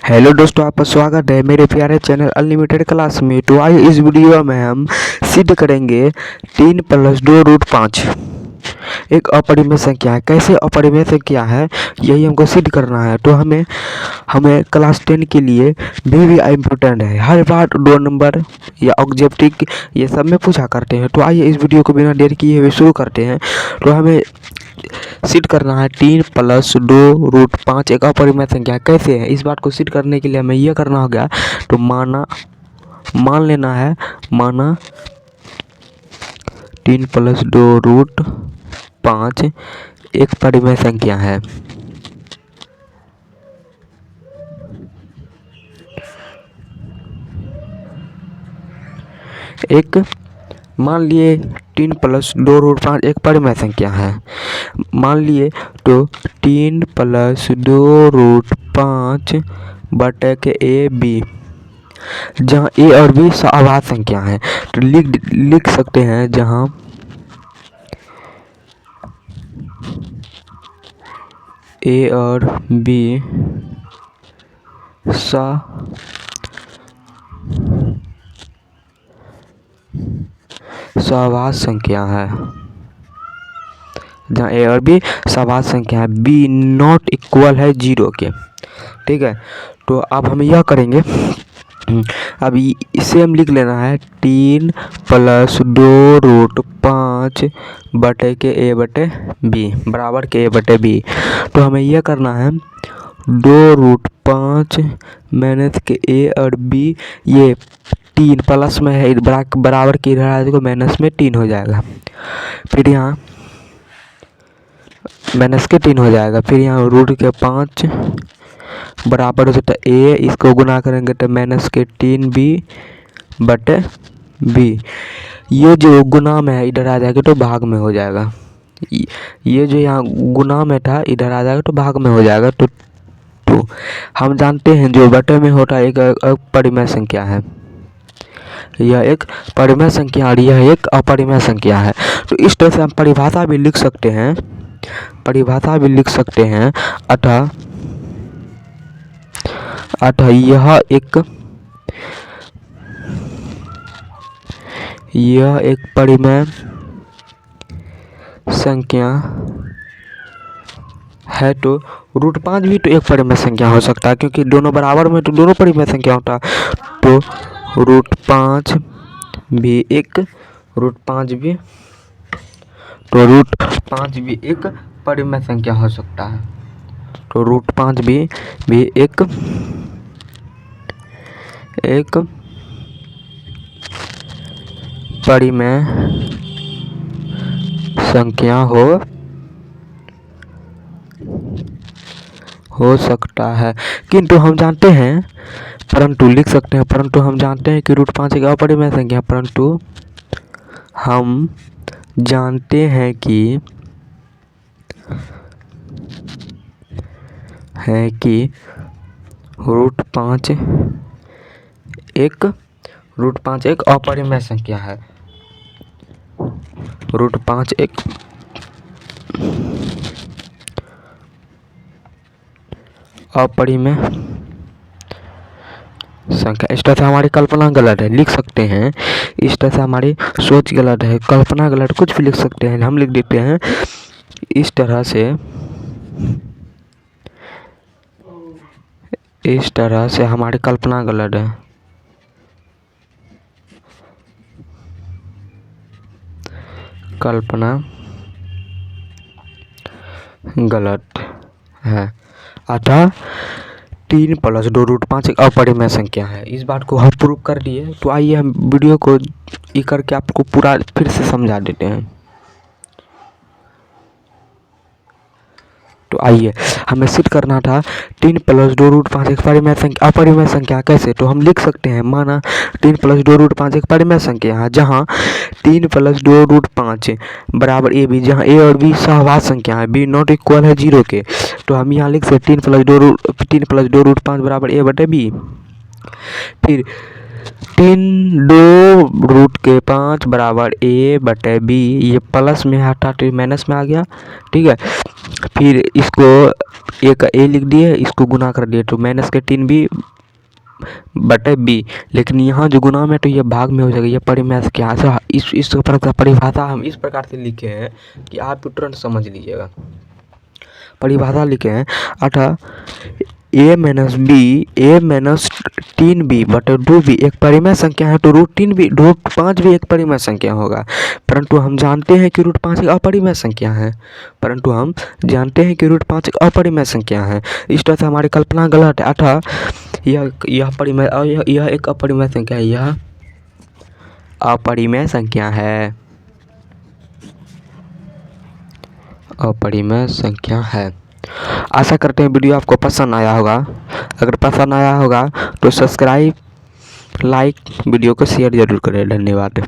Hello दोस्तों, आपका स्वागत है मेरे प्यारे चैनल अनलिमिटेड क्लास में। तो आइए इस वीडियो में हम सिद्ध करेंगे 3 + 2 रूट 5 एक अपरिमेय संख्या है। कैसे अपरिमेय संख्या है यही हमको सिद्ध करना है। तो हमें क्लास 10 के लिए भी इम्पोर्टेंट है। हर बार 2 नंबर या ऑब्जेक्टिव ये सब में पूछा करते हैं। तो आइए इस वीडियो को बिना देर किए हुए शुरू करते हैं। तो हमें सिद्ध करना है 3 + 2 रूट 5 एक अपरिमेय संख्या कैसे है। इस बात को सिद्ध करने के लिए हमें यह करना होगा। तो मान लेना है 3 + 2 रूट 5 एक परिमेय संख्या है। मान लिए 3 + 2 रूट 5 एक परिमेय संख्या है। मान लिए तो 3 + 2 रूट 5 बटे के ए बी, जहाँ ए और बी अभाज्य संख्या है। तो लिख सकते हैं जहाँ ए और बी अभाज्य संख्या है, जहाँ ए और बी अभाज्य संख्या है, बी नॉट इक्वल है 0 के। ठीक है, तो अब हम यह करेंगे। अब इसे हम लिख लेना है 3 + 2 रूट 5 बटे के ए बटे बी बराबर के ए बटे बी। तो हमें यह करना है 2 रूट 5 माइनस के ए और बी, ये 3 प्लस में है बराबर की इधर को माइनस में 3 हो जाएगा। फिर यहाँ माइनस के 3 हो जाएगा। फिर यहाँ रूट के 5 बराबर हो जाता है ए, इसको गुना करेंगे तो माइनस के 3 बी बटे बी। ये जो गुना में है इधर आ जाएगा तो भाग में हो जाएगा। ये जो यहाँ गुना में था इधर आ जाएगा तो भाग में हो जाएगा। तो हम जानते हैं जो बटे में होता है एक परिमेय संख्या है। यह एक परिमेय संख्या और यह एक अपरिमेय संख्या है। तो इस तरह से हम परिभाषा भी लिख सकते हैं। अतः यह एक परिमेय संख्या है। तो रूट 5 भी तो एक परिमेय संख्या हो सकता है, क्योंकि दोनों बराबर में तो दोनों परिमेय संख्या होता है। तो रूट 5 भी एक परिमेय संख्या हो सकता है। तो रूट 5 भी एक परिमेय संख्या हो सकता है। किंतु हम जानते हैं, परंतु लिख सकते हैं, परंतु हम जानते हैं कि रूट 5 एक अपरिमेय संख्या है। परंतु हम जानते हैं कि रूट 5 एक अपरिमेय संख्या है। रूट 5 एक अपरिमेय संख्या। इस तरह से हमारी कल्पना गलत है, लिख सकते हैं। इस तरह से हमारी सोच गलत है, कल्पना गलत, कुछ भी लिख सकते हैं। हम लिख देते हैं इस तरह से हमारी कल्पना गलत है। कल्पना गलत है। अतः 3 + 2 रूट 5 एक अपरिमेय संख्या है। इस बात को हम प्रूव कर दिए। तो आइए हम वीडियो को ये करके आपको पूरा फिर से समझा देते हैं। तो आइए, हमें सिद्ध करना था 3 + 2 रूट 5 एक अपरिमेय संख्या कैसे। तो हम लिख सकते हैं, माना 3 + 2 रूट 5 एक परिमेय संख्या है, जहाँ 3 + 2 रूट 5 बराबर ए बी, जहाँ ए और बी सहवास संख्या है, बी नॉट इक्वल है 0 के। तो हम यहाँ लिख सकते 3 + 2 रूट 5 बराबर ए बटे बी। फिर 3 2 रूट के 5 बराबर a बटे b। ये प्लस में हटा तो माइनस में आ गया, ठीक है। फिर इसको a का a लिख दिए, इसको गुना कर दिए तो माइनस के 3b बटे b। लेकिन यहाँ जो गुना में तो ये भाग में हो जाएगा, ये परिमेय क्या है। इस परिभाषा हम इस प्रकार से लिखे हैं कि आप तुरंत समझ लीजिएगा। परिभाषा लिखे हैं अतः a minus B a minus 3b बटे 2b एक परिमेय संख्या है, तो रूट 5 भी एक परिमेय संख्या होगा। परंतु हम जानते हैं कि रूट 5 एक अपरिमेय संख्या है, अपरिमेय संख्या है। इस तरह से हमारी कल्पना गलत है। अतः यह परिमेय, यह एक अपरिमेय संख्या है, यह अपरिमेय संख्या है, अपरिमेय संख्या है। आशा करते हैं वीडियो आपको पसंद आया होगा। अगर पसंद आया होगा तो सब्सक्राइब, लाइक, वीडियो को शेयर जरूर करें। धन्यवाद।